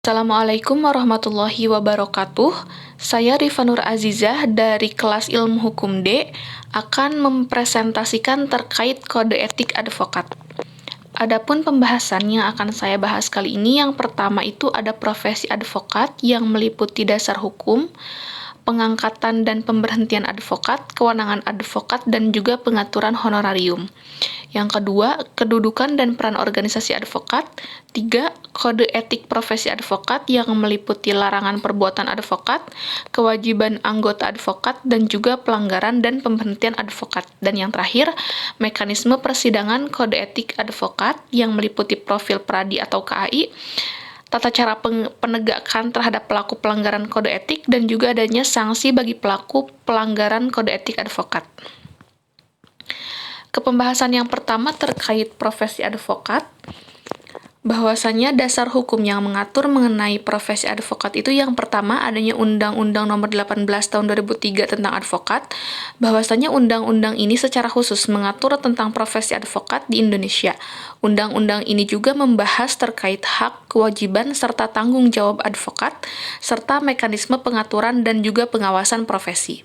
Assalamualaikum warahmatullahi wabarakatuh. Saya Rifa Nur Azizah dari kelas Ilmu Hukum D akan mempresentasikan terkait kode etik advokat. Adapun pembahasan yang akan saya bahas kali ini, yang pertama itu ada profesi advokat yang meliputi dasar hukum, pengangkatan dan pemberhentian advokat, kewenangan advokat, dan juga pengaturan honorarium. Yang kedua, kedudukan dan peran organisasi advokat. 3. Kode etik profesi advokat yang meliputi larangan perbuatan advokat, kewajiban anggota advokat, dan juga pelanggaran dan pemberhentian advokat. Dan yang terakhir, mekanisme persidangan kode etik advokat yang meliputi profil pradi atau KAI, tata cara penegakan terhadap pelaku pelanggaran kode etik, dan juga adanya sanksi bagi pelaku pelanggaran kode etik advokat. Pembahasan yang pertama terkait profesi advokat, bahwasanya dasar hukum yang mengatur mengenai profesi advokat itu yang pertama adanya Undang-Undang Nomor 18 Tahun 2003 tentang advokat, bahwasanya undang-undang ini secara khusus mengatur tentang profesi advokat di Indonesia. Undang-undang ini juga membahas terkait hak, kewajiban, serta tanggung jawab advokat, serta mekanisme pengaturan dan juga pengawasan profesi.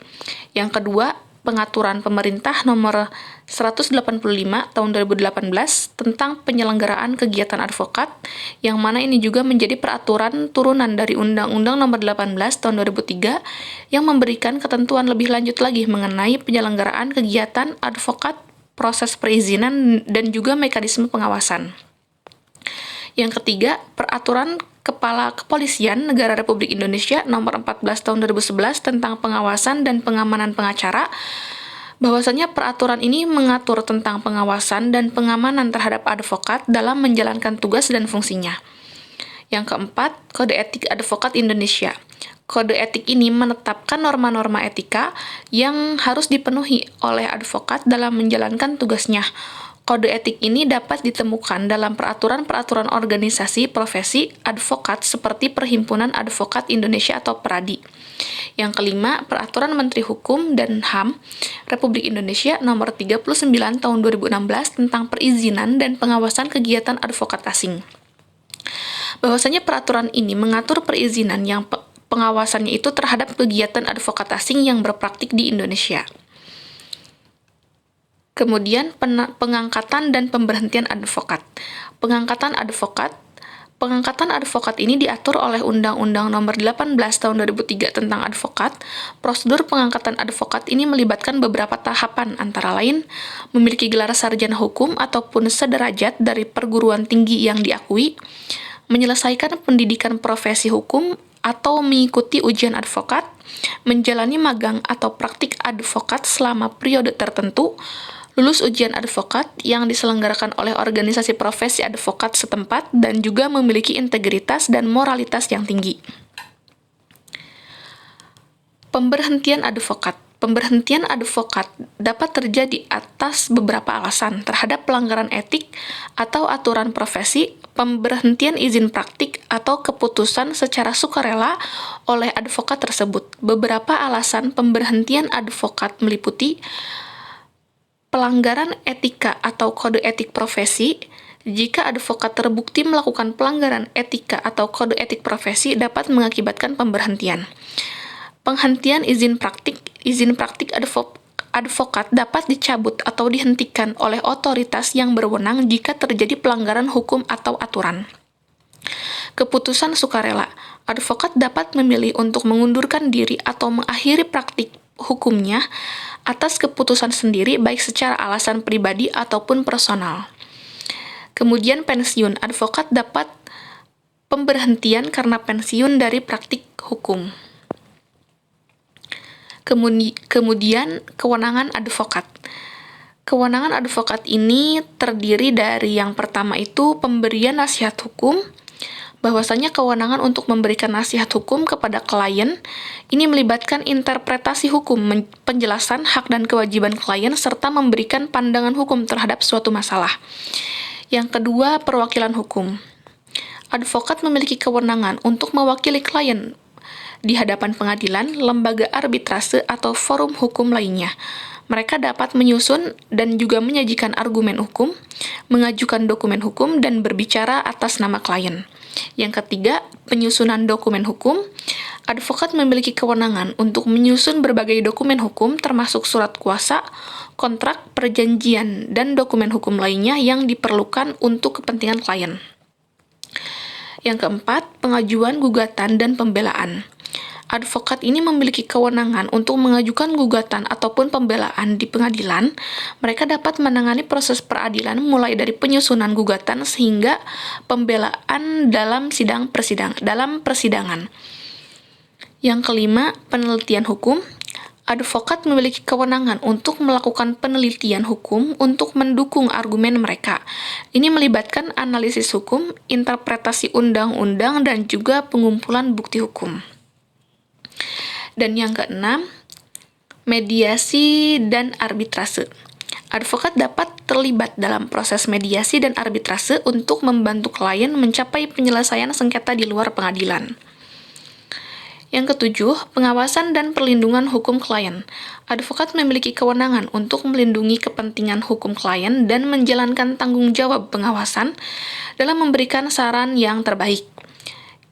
Yang kedua, Pengaturan Pemerintah Nomor 185 Tahun 2018 tentang penyelenggaraan kegiatan advokat, yang mana ini juga menjadi peraturan turunan dari Undang-Undang Nomor 18 Tahun 2003 yang memberikan ketentuan lebih lanjut lagi mengenai penyelenggaraan kegiatan advokat, proses perizinan, dan juga mekanisme pengawasan. Yang ketiga, Peraturan Kepala Kepolisian Negara Republik Indonesia Nomor 14 Tahun 2011 tentang pengawasan dan pengamanan pengacara, bahwasanya peraturan ini mengatur tentang pengawasan dan pengamanan terhadap advokat dalam menjalankan tugas dan fungsinya. Yang keempat, Kode Etik Advokat Indonesia. Kode etik ini menetapkan norma-norma etika yang harus dipenuhi oleh advokat dalam menjalankan tugasnya. Kode etik ini dapat ditemukan dalam peraturan-peraturan organisasi profesi advokat seperti Perhimpunan Advokat Indonesia atau PERADI. Yang kelima, Peraturan Menteri Hukum dan HAM Republik Indonesia Nomor 39 Tahun 2016 tentang perizinan dan pengawasan kegiatan advokat asing. Bahwasanya peraturan ini mengatur perizinan yang pengawasannya itu terhadap kegiatan advokat asing yang berpraktik di Indonesia. Kemudian pengangkatan dan pemberhentian advokat. Pengangkatan advokat ini diatur oleh Undang-Undang Nomor 18 Tahun 2003 tentang advokat. Prosedur pengangkatan advokat ini melibatkan beberapa tahapan, antara lain memiliki gelar sarjana hukum ataupun sederajat dari perguruan tinggi yang diakui, menyelesaikan pendidikan profesi hukum atau mengikuti ujian advokat, menjalani magang atau praktik advokat selama periode tertentu, lulus ujian advokat yang diselenggarakan oleh organisasi profesi advokat setempat, dan juga memiliki integritas dan moralitas yang tinggi. Pemberhentian advokat. Pemberhentian advokat dapat terjadi atas beberapa alasan terhadap pelanggaran etik atau aturan profesi, pemberhentian izin praktik, atau keputusan secara sukarela oleh advokat tersebut. Beberapa alasan pemberhentian advokat meliputi pelanggaran etika atau kode etik profesi. Jika advokat terbukti melakukan pelanggaran etika atau kode etik profesi, dapat mengakibatkan pemberhentian. Penghentian izin praktik advokat dapat dicabut atau dihentikan oleh otoritas yang berwenang jika terjadi pelanggaran hukum atau aturan. Keputusan sukarela. Advokat dapat memilih untuk mengundurkan diri atau mengakhiri praktik hukumnya atas keputusan sendiri, baik secara alasan pribadi ataupun personal. Kemudian pensiun. Advokat dapat pemberhentian karena pensiun dari praktik hukum. Kemudian kewenangan advokat. Kewenangan advokat ini terdiri dari yang pertama itu pemberian nasihat hukum, bahwasanya kewenangan untuk memberikan nasihat hukum kepada klien ini melibatkan interpretasi hukum, penjelasan hak dan kewajiban klien, serta memberikan pandangan hukum terhadap suatu masalah. Yang kedua, perwakilan hukum. Advokat memiliki kewenangan untuk mewakili klien di hadapan pengadilan, lembaga arbitrase, atau forum hukum lainnya. Mereka dapat menyusun dan juga menyajikan argumen hukum, mengajukan dokumen hukum, dan berbicara atas nama klien. Yang ketiga, penyusunan dokumen hukum. Advokat memiliki kewenangan untuk menyusun berbagai dokumen hukum termasuk surat kuasa, kontrak, perjanjian, dan dokumen hukum lainnya yang diperlukan untuk kepentingan klien. Yang keempat, pengajuan gugatan dan pembelaan. Advokat ini memiliki kewenangan untuk mengajukan gugatan ataupun pembelaan di pengadilan. Mereka dapat menangani proses peradilan mulai dari penyusunan gugatan sehingga pembelaan dalam persidangan. Yang kelima, penelitian hukum. Advokat memiliki kewenangan untuk melakukan penelitian hukum untuk mendukung argumen mereka. Ini melibatkan analisis hukum, interpretasi undang-undang, dan juga pengumpulan bukti hukum. Dan yang keenam, mediasi dan arbitrase. Advokat dapat terlibat dalam proses mediasi dan arbitrase untuk membantu klien mencapai penyelesaian sengketa di luar pengadilan. Yang ketujuh, pengawasan dan perlindungan hukum klien. Advokat memiliki kewenangan untuk melindungi kepentingan hukum klien dan menjalankan tanggung jawab pengawasan dalam memberikan saran yang terbaik.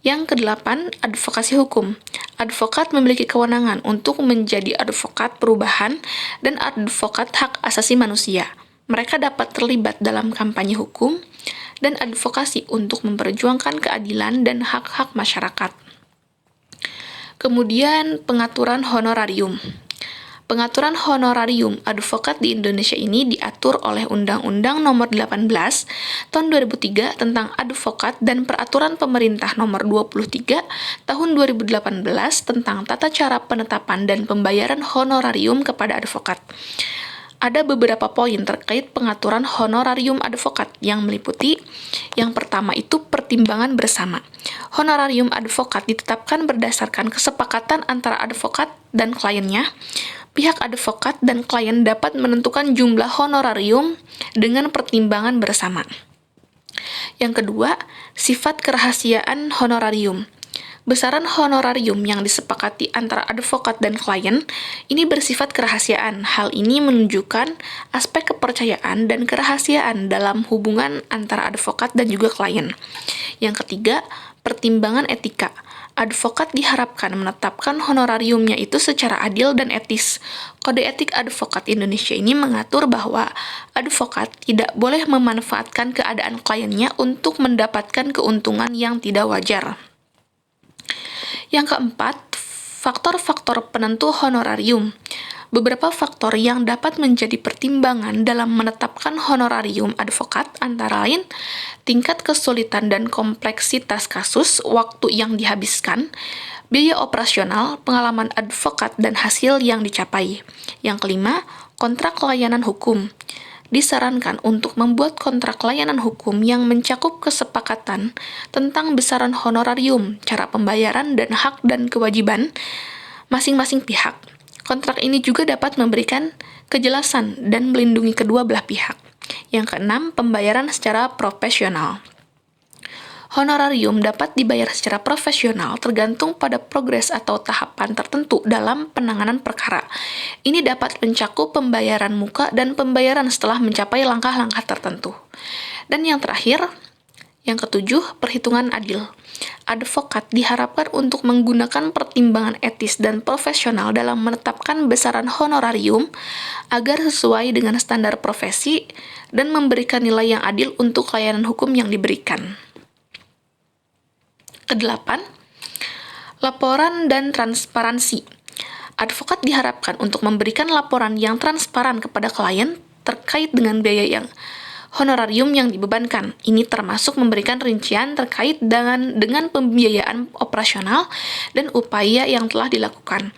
Yang kedelapan, advokasi hukum. Advokat memiliki kewenangan untuk menjadi advokat perubahan dan advokat hak asasi manusia. Mereka dapat terlibat dalam kampanye hukum dan advokasi untuk memperjuangkan keadilan dan hak-hak masyarakat. Kemudian, pengaturan honorarium. Pengaturan honorarium advokat di Indonesia ini diatur oleh Undang-Undang Nomor 18 Tahun 2003 tentang advokat dan Peraturan Pemerintah Nomor 23 Tahun 2018 tentang tata cara penetapan dan pembayaran honorarium kepada advokat. Ada beberapa poin terkait pengaturan honorarium advokat yang meliputi, yang pertama itu pertimbangan bersama. Honorarium advokat ditetapkan berdasarkan kesepakatan antara advokat dan kliennya. Pihak advokat dan klien dapat menentukan jumlah honorarium dengan pertimbangan bersama. Yang kedua, sifat kerahasiaan honorarium. Besaran honorarium yang disepakati antara advokat dan klien ini bersifat kerahasiaan. Hal ini menunjukkan aspek kepercayaan dan kerahasiaan dalam hubungan antara advokat dan juga klien. Yang ketiga, pertimbangan etika. Advokat diharapkan menetapkan honorariumnya itu secara adil dan etis. Kode etik advokat Indonesia ini mengatur bahwa advokat tidak boleh memanfaatkan keadaan kliennya untuk mendapatkan keuntungan yang tidak wajar. Yang keempat, faktor-faktor penentu honorarium. Beberapa faktor yang dapat menjadi pertimbangan dalam menetapkan honorarium advokat antara lain tingkat kesulitan dan kompleksitas kasus, waktu yang dihabiskan, biaya operasional, pengalaman advokat, dan hasil yang dicapai. Yang kelima, kontrak layanan hukum. Disarankan untuk membuat kontrak layanan hukum yang mencakup kesepakatan tentang besaran honorarium, cara pembayaran, dan hak dan kewajiban masing-masing pihak. Kontrak ini juga dapat memberikan kejelasan dan melindungi kedua belah pihak. Yang keenam, pembayaran secara profesional. Honorarium dapat dibayar secara profesional tergantung pada progres atau tahapan tertentu dalam penanganan perkara. Ini dapat mencakup pembayaran muka dan pembayaran setelah mencapai langkah-langkah tertentu. Dan yang terakhir, yang ketujuh, perhitungan adil. Advokat diharapkan untuk menggunakan pertimbangan etis dan profesional dalam menetapkan besaran honorarium agar sesuai dengan standar profesi dan memberikan nilai yang adil untuk layanan hukum yang diberikan. Kedelapan, laporan dan transparansi. Advokat diharapkan untuk memberikan laporan yang transparan kepada klien terkait dengan biaya yang honorarium yang dibebankan. Ini termasuk memberikan rincian terkait dengan pembiayaan operasional dan upaya yang telah dilakukan.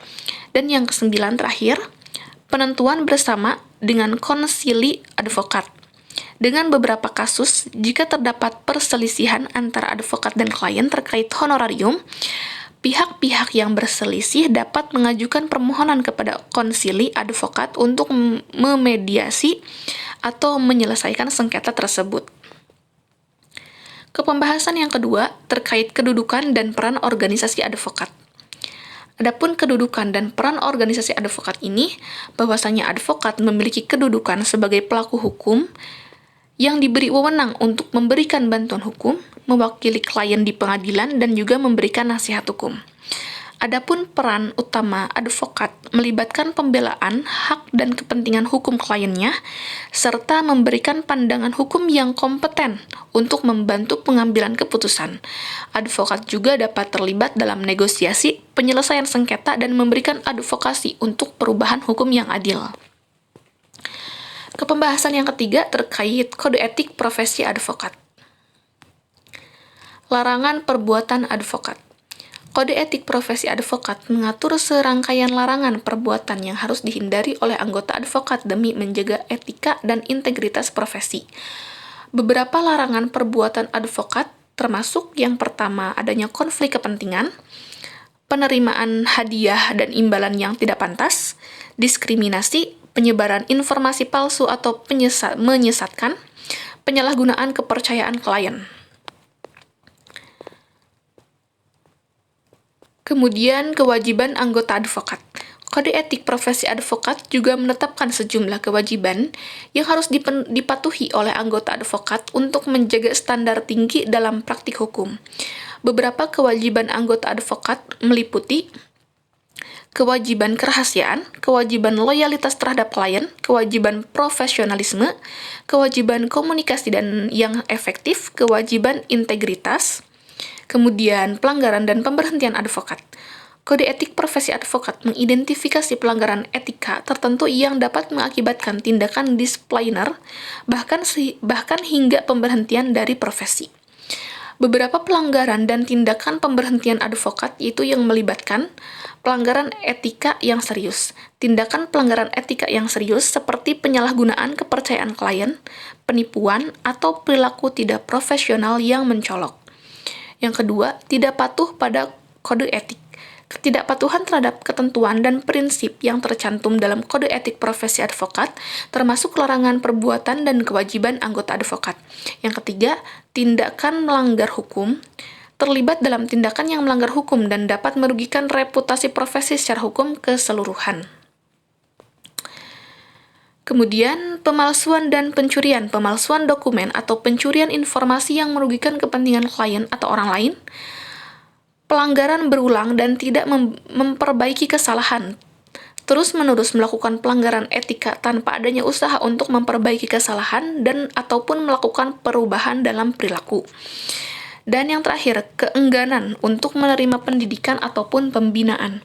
Dan yang kesembilan terakhir, penentuan bersama dengan konsili advokat. Dengan beberapa kasus, jika terdapat perselisihan antara advokat dan klien terkait honorarium, pihak-pihak yang berselisih dapat mengajukan permohonan kepada konsili advokat untuk memediasi atau menyelesaikan sengketa tersebut. Pembahasan yang kedua terkait kedudukan dan peran organisasi advokat. Adapun kedudukan dan peran organisasi advokat ini, bahwasanya advokat memiliki kedudukan sebagai pelaku hukum yang diberi wewenang untuk memberikan bantuan hukum, mewakili klien di pengadilan, dan juga memberikan nasihat hukum. Adapun peran utama advokat melibatkan pembelaan hak dan kepentingan hukum kliennya, serta memberikan pandangan hukum yang kompeten untuk membantu pengambilan keputusan. Advokat juga dapat terlibat dalam negosiasi, penyelesaian sengketa, dan memberikan advokasi untuk perubahan hukum yang adil. Pembahasan yang ketiga terkait kode etik profesi advokat. Larangan perbuatan advokat. Kode etik profesi advokat mengatur serangkaian larangan perbuatan yang harus dihindari oleh anggota advokat demi menjaga etika dan integritas profesi. Beberapa larangan perbuatan advokat termasuk yang pertama adanya konflik kepentingan, penerimaan hadiah dan imbalan yang tidak pantas, diskriminasi, penyebaran informasi palsu atau menyesatkan, penyalahgunaan kepercayaan klien. Kemudian, kewajiban anggota advokat. Kode etik profesi advokat juga menetapkan sejumlah kewajiban yang harus dipatuhi oleh anggota advokat untuk menjaga standar tinggi dalam praktik hukum. Beberapa kewajiban anggota advokat meliputi kewajiban kerahasiaan, kewajiban loyalitas terhadap klien, kewajiban profesionalisme, kewajiban komunikasi dan yang efektif, kewajiban integritas, kemudian pelanggaran dan pemberhentian advokat. Kode etik profesi advokat mengidentifikasi pelanggaran etika tertentu yang dapat mengakibatkan tindakan discipliner, bahkan hingga pemberhentian dari profesi. Beberapa pelanggaran dan tindakan pemberhentian advokat itu yang melibatkan pelanggaran etika yang serius. Tindakan pelanggaran etika yang serius seperti penyalahgunaan kepercayaan klien, penipuan, atau perilaku tidak profesional yang mencolok. Yang kedua, tidak patuh pada kode etik. Ketidakpatuhan terhadap ketentuan dan prinsip yang tercantum dalam kode etik profesi advokat, termasuk larangan perbuatan dan kewajiban anggota advokat. Yang ketiga, tindakan melanggar hukum, terlibat dalam tindakan yang melanggar hukum dan dapat merugikan reputasi profesi secara hukum keseluruhan. Kemudian, pemalsuan dan pencurian, pemalsuan dokumen atau pencurian informasi yang merugikan kepentingan klien atau orang lain, pelanggaran berulang dan tidak memperbaiki kesalahan, terus-menerus melakukan pelanggaran etika tanpa adanya usaha untuk memperbaiki kesalahan dan ataupun melakukan perubahan dalam perilaku. Dan yang terakhir, keengganan untuk menerima pendidikan ataupun pembinaan.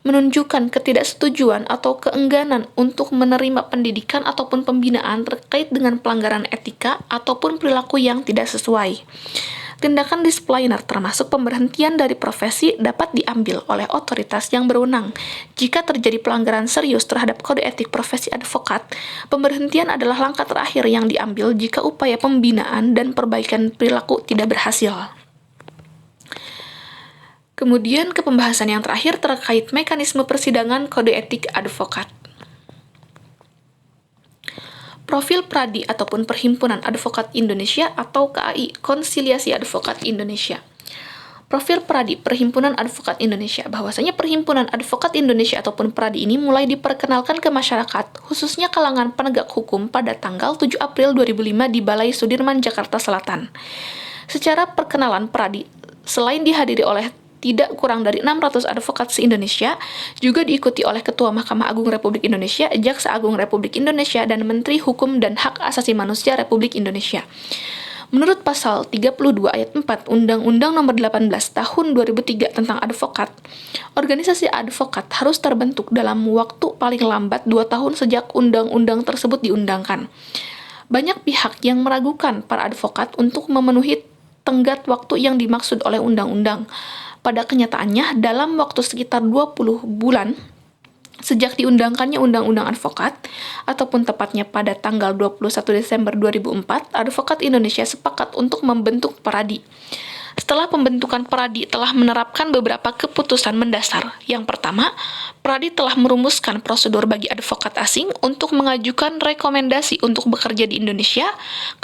Menunjukkan ketidaksetujuan atau keengganan untuk menerima pendidikan ataupun pembinaan terkait dengan pelanggaran etika ataupun perilaku yang tidak sesuai. Tindakan discipliner termasuk pemberhentian dari profesi dapat diambil oleh otoritas yang berwenang. Jika terjadi pelanggaran serius terhadap kode etik profesi advokat, pemberhentian adalah langkah terakhir yang diambil jika upaya pembinaan dan perbaikan perilaku tidak berhasil. Kemudian ke pembahasan yang terakhir terkait mekanisme persidangan kode etik advokat. Profil Pradi ataupun Perhimpunan Advokat Indonesia atau KAI, Konsiliasi Advokat Indonesia. Profil Pradi, Perhimpunan Advokat Indonesia. Bahwasanya Perhimpunan Advokat Indonesia ataupun Pradi ini mulai diperkenalkan ke masyarakat, khususnya kalangan penegak hukum pada tanggal 7 April 2005 di Balai Sudirman, Jakarta Selatan. Secara perkenalan Pradi, selain dihadiri oleh tidak kurang dari 600 advokat se-Indonesia, juga diikuti oleh Ketua Mahkamah Agung Republik Indonesia, Jaksa Agung Republik Indonesia, dan Menteri Hukum dan Hak Asasi Manusia Republik Indonesia. Menurut pasal 32 ayat 4 Undang-Undang Nomor 18 Tahun 2003 tentang advokat, organisasi advokat harus terbentuk dalam waktu paling lambat 2 tahun sejak undang-undang tersebut diundangkan. Banyak pihak yang meragukan para advokat untuk memenuhi tenggat waktu yang dimaksud oleh undang-undang. Pada kenyataannya, dalam waktu sekitar 20 bulan sejak diundangkannya Undang-Undang Advokat, ataupun tepatnya pada tanggal 21 Desember 2004, Advokat Indonesia sepakat untuk membentuk Pradi. Setelah pembentukan Pradi telah menerapkan beberapa keputusan mendasar. Yang pertama, Pradi telah merumuskan prosedur bagi advokat asing untuk mengajukan rekomendasi untuk bekerja di Indonesia.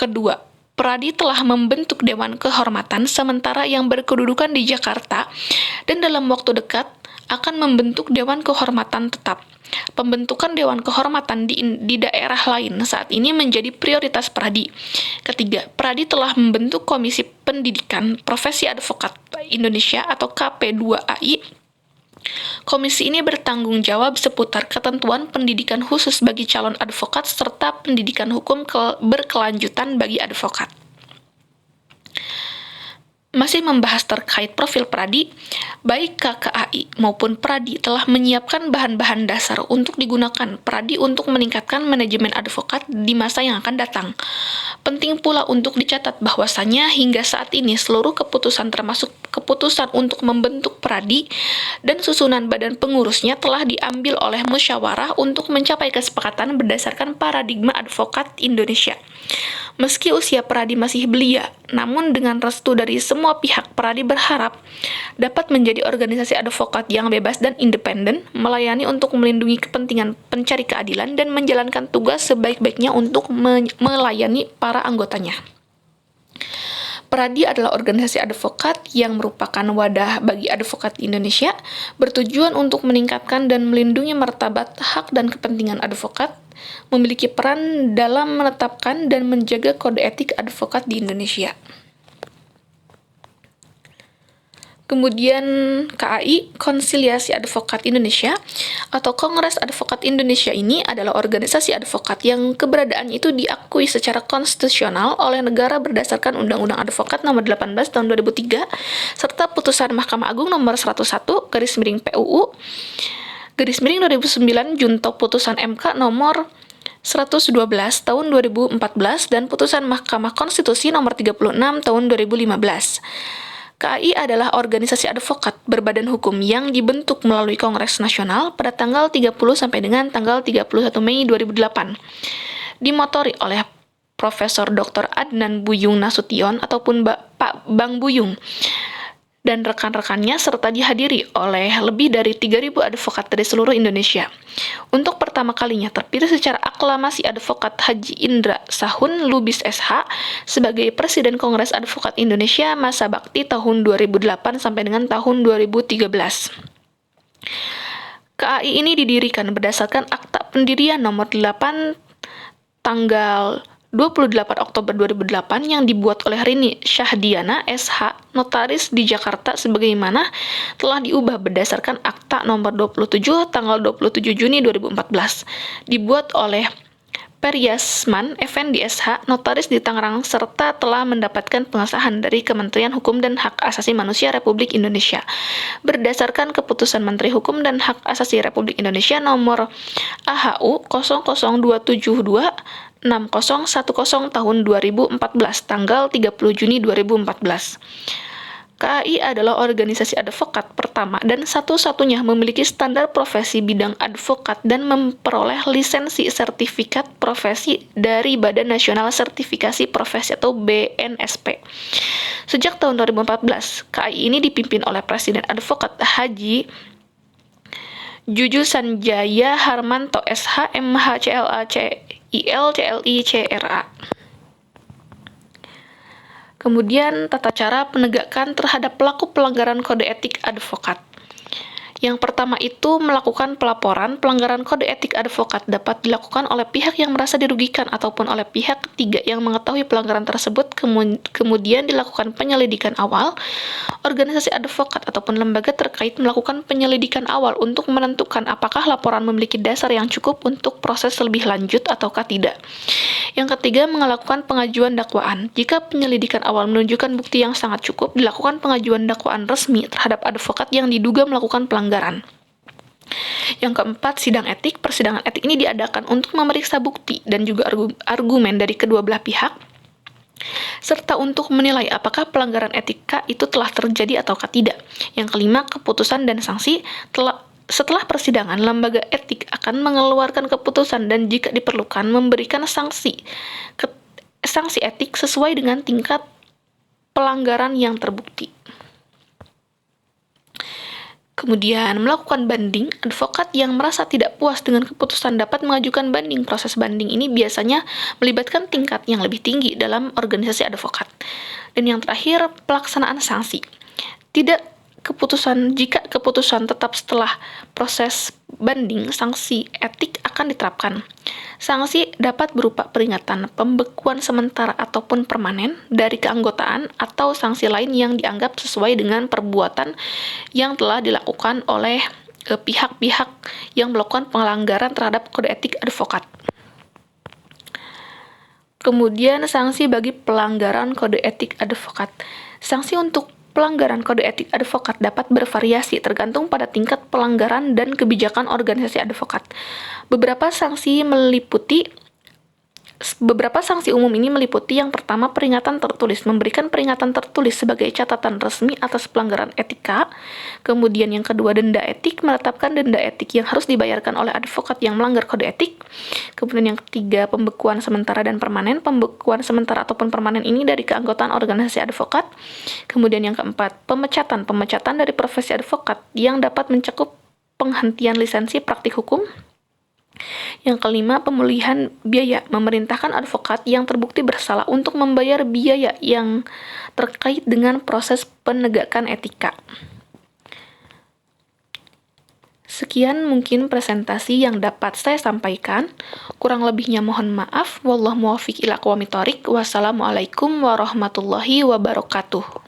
Kedua, Pradi telah membentuk Dewan Kehormatan sementara yang berkedudukan di Jakarta, dan dalam waktu dekat akan membentuk Dewan Kehormatan Tetap. Pembentukan Dewan Kehormatan di daerah lain saat ini menjadi prioritas Pradi. Ketiga, Pradi telah membentuk Komisi Pendidikan Profesi Advokat Indonesia atau KP2AI. Komisi ini bertanggung jawab seputar ketentuan pendidikan khusus bagi calon advokat serta pendidikan hukum berkelanjutan bagi advokat. Masih membahas terkait profil Pradi, baik KKAI maupun Pradi telah menyiapkan bahan-bahan dasar untuk digunakan Pradi untuk meningkatkan manajemen advokat di masa yang akan datang. Penting pula untuk dicatat bahwasannya hingga saat ini seluruh keputusan termasuk keputusan untuk membentuk Pradi dan susunan badan pengurusnya telah diambil oleh musyawarah untuk mencapai kesepakatan berdasarkan paradigma advokat Indonesia. Meski usia Pradi masih belia, namun dengan restu dari semua pihak, Pradi berharap dapat menjadi organisasi advokat yang bebas dan independen, melayani untuk melindungi kepentingan pencari keadilan dan menjalankan tugas sebaik-baiknya untuk melayani para anggotanya. Pradi adalah organisasi advokat yang merupakan wadah bagi advokat Indonesia, bertujuan untuk meningkatkan dan melindungi martabat, hak, dan kepentingan advokat, memiliki peran dalam menetapkan dan menjaga kode etik advokat di Indonesia. Kemudian KAI, Konsiliasi Advokat Indonesia atau Kongres Advokat Indonesia ini adalah organisasi advokat yang keberadaannya itu diakui secara konstitusional oleh negara berdasarkan Undang-Undang Advokat Nomor 18 Tahun 2003 serta Putusan Mahkamah Agung Nomor 101/PUU /2009 Junto Putusan MK Nomor 112 Tahun 2014 dan Putusan Mahkamah Konstitusi Nomor 36 Tahun 2015. KAI adalah organisasi advokat berbadan hukum yang dibentuk melalui Kongres Nasional pada tanggal 30 sampai dengan tanggal 31 Mei 2008. Dimotori oleh Profesor Dr. Adnan Buyung Nasution ataupun Pak Bang Buyung dan rekan-rekannya serta dihadiri oleh lebih dari 3.000 advokat dari seluruh Indonesia. Untuk pertama kalinya terpilih secara aklamasi advokat Haji Indra Sahun Lubis SH sebagai Presiden Kongres Advokat Indonesia masa bakti tahun 2008 sampai dengan tahun 2013. KAI ini didirikan berdasarkan Akta Pendirian Nomor 8 tanggal 28 Oktober 2008 yang dibuat oleh Rini Syahdiana SH, notaris di Jakarta sebagaimana telah diubah berdasarkan Akta Nomor 27 tanggal 27 Juni 2014. Dibuat oleh Peryasman Effendi SH, notaris di Tangerang serta telah mendapatkan pengesahan dari Kementerian Hukum dan Hak Asasi Manusia Republik Indonesia. Berdasarkan Keputusan Menteri Hukum dan Hak Asasi Republik Indonesia Nomor AHU 00272 6010 tahun 2014 tanggal 30 Juni 2014. KAI adalah organisasi advokat pertama dan satu-satunya memiliki standar profesi bidang advokat dan memperoleh lisensi sertifikat profesi dari Badan Nasional Sertifikasi Profesi atau BNSP. Sejak tahun 2014, KAI ini dipimpin oleh Presiden Advokat Haji Juju Sanjaya Harmanto SH MHCLA CIL CLI CRA. Kemudian tata cara penegakan terhadap pelaku pelanggaran kode etik advokat. Yang pertama itu melakukan pelaporan pelanggaran kode etik advokat dapat dilakukan oleh pihak yang merasa dirugikan ataupun oleh pihak ketiga yang mengetahui pelanggaran tersebut, kemudian dilakukan penyelidikan awal. Organisasi advokat ataupun lembaga terkait melakukan penyelidikan awal untuk menentukan apakah laporan memiliki dasar yang cukup untuk proses lebih lanjut ataukah tidak. Yang ketiga, melakukan pengajuan dakwaan. Jika penyelidikan awal menunjukkan bukti yang sangat cukup, dilakukan pengajuan dakwaan resmi terhadap advokat yang diduga melakukan pelanggaran. Yang keempat, sidang etik. Persidangan etik ini diadakan untuk memeriksa bukti dan juga argumen dari kedua belah pihak, serta untuk menilai apakah pelanggaran etika itu telah terjadi ataukah tidak. Yang kelima, keputusan dan sanksi. Setelah persidangan, lembaga etik akan mengeluarkan keputusan dan jika diperlukan memberikan sanksi etik sesuai dengan tingkat pelanggaran yang terbukti. Kemudian, melakukan banding. Advokat yang merasa tidak puas dengan keputusan dapat mengajukan banding. Proses banding ini biasanya melibatkan tingkat yang lebih tinggi dalam organisasi advokat. Dan yang terakhir, pelaksanaan sanksi. Tidak jika keputusan tetap setelah proses banding, sanksi etik akan diterapkan. Sanksi dapat berupa peringatan, pembekuan sementara ataupun permanen dari keanggotaan, atau sanksi lain yang dianggap sesuai dengan perbuatan yang telah dilakukan oleh pihak-pihak yang melakukan pelanggaran terhadap kode etik advokat. Kemudian sanksi bagi pelanggaran kode etik advokat. Sanksi untuk pelanggaran kode etik advokat dapat bervariasi tergantung pada tingkat pelanggaran dan kebijakan organisasi advokat. Beberapa sanksi umum ini meliputi yang pertama, peringatan tertulis, memberikan peringatan tertulis sebagai catatan resmi atas pelanggaran etika. Kemudian yang kedua, denda etik, menetapkan denda etik yang harus dibayarkan oleh advokat yang melanggar kode etik. Kemudian yang ketiga, pembekuan sementara dan permanen. Pembekuan sementara ataupun permanen ini dari keanggotaan organisasi advokat. Kemudian yang keempat, pemecatan dari profesi advokat yang dapat mencakup penghentian lisensi praktik hukum. Yang kelima, pemulihan biaya, memerintahkan advokat yang terbukti bersalah untuk membayar biaya yang terkait dengan proses penegakan etika. Sekian mungkin presentasi yang dapat saya sampaikan. Kurang lebihnya mohon maaf. Wallahu muwaffiq ila aqwamit thoriq. Wassalamualaikum warahmatullahi wabarakatuh.